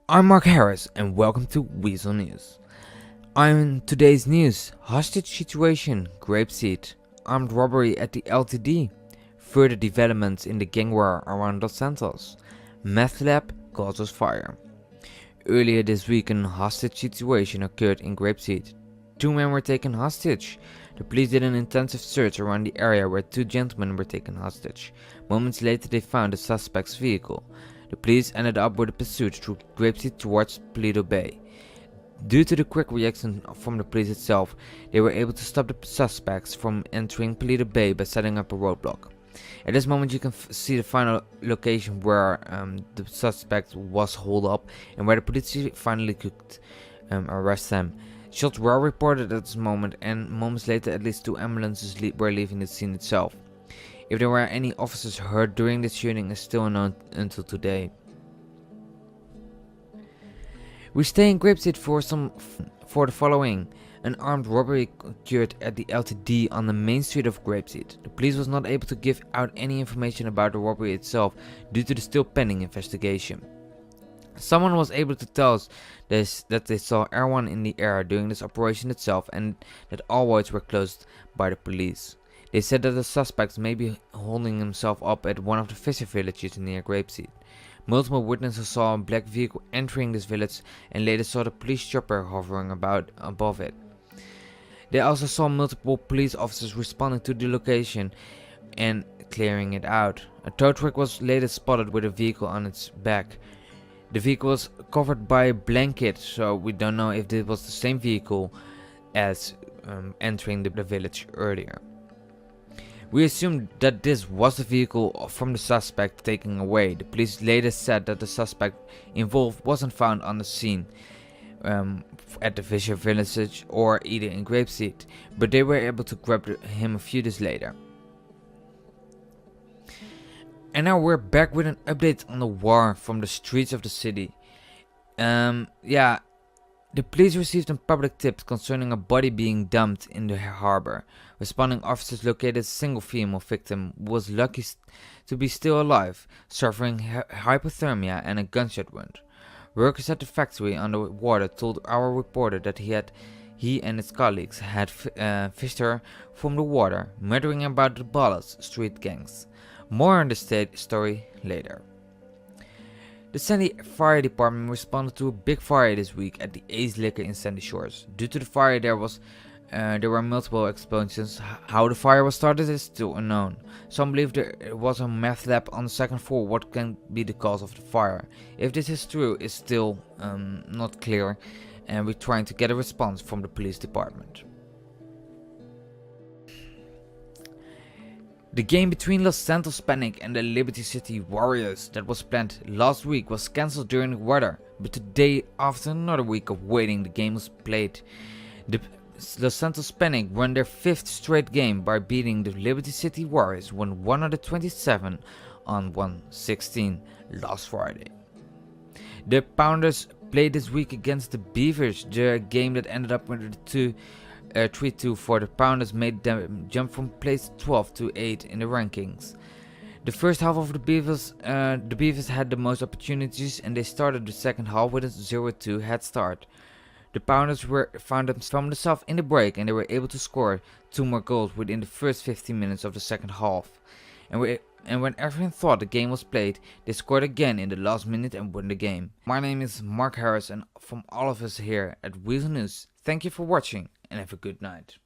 I'm Mark Harris and welcome to Weazel News. On today's news, hostage situation, grapeseed, armed robbery at the LTD, further developments in the gang war around Los Santos, meth lab causes fire. Earlier this week a hostage situation occurred in Grapeseed. Two men were taken hostage. The police did an intensive search around the area where two gentlemen were taken hostage. Moments later they found the suspect's vehicle. The police ended up with a pursuit through Grapeseed towards Paleto Bay. Due to the quick reaction from the police itself, they were able to stop the suspects from entering Paleto Bay by setting up a roadblock. At this moment you can see the final location where the suspect was holed up and where the police finally could arrest them. Shots were reported at this moment, and moments later at least two ambulances were leaving the scene itself. If there were any officers hurt during the shooting is still unknown until today. We stay in Grapeseed for the following. An armed robbery occurred at the LTD on the main street of Grapeseed. The police was not able to give out any information about the robbery itself due to the still pending investigation. Someone was able to tell us that they saw everyone in the air during this operation itself and that all roads were closed by the police. They said that the suspect may be holding himself up at one of the fishing villages near Grapeseed. Multiple witnesses saw a black vehicle entering this village and later saw the police chopper hovering above it. They also saw multiple police officers responding to the location and clearing it out. A tow truck was later spotted with a vehicle on its back. The vehicle was covered by a blanket, so we don't know if this was the same vehicle as entering the village earlier. We assume that this was the vehicle from the suspect taken away. The police later said that the suspect involved wasn't found on the scene at the Fisher village or either in Grapeseed, but they were able to grab him a few days later. And now we're back with an update on the war from the streets of the city. The police received a public tip concerning a body being dumped in the harbor. Responding officers located a single female victim who was lucky to be still alive, suffering hypothermia and a gunshot wound. Workers at the factory on the water told our reporter that he and his colleagues had fished her from the water, muttering about the Ballas street gangs. More on this story later. The Sandy Fire Department responded to a big fire this week at the Ace Liquor in Sandy Shores. Due to the fire there were multiple explosions. How the fire was started is still unknown. Some believe there was a meth lab on the second floor. What can be the cause of the fire? If this is true is still not clear, and we're trying to get a response from the police department. The game between Los Santos Panic and the Liberty City Warriors that was planned last week was cancelled during the weather, but today, after another week of waiting, the game was played. The Los Santos Panic won their 5th straight game by beating the Liberty City Warriors 127 on 116 last Friday. The Pounders played this week against the Beavers. The game that ended up with a 3-2 for the Pounders made them jump from place 12 to 8 in the rankings. The first half of the Beavers had the most opportunities and they started the second half with a 0-2 head start. The Pounders found themselves in the break and they were able to score 2 more goals within the first 15 minutes of the second half. And when everyone thought the game was played, they scored again in the last minute and won the game. My name is Mark Harris, and from all of us here at Weazel News, thank you for watching and have a good night.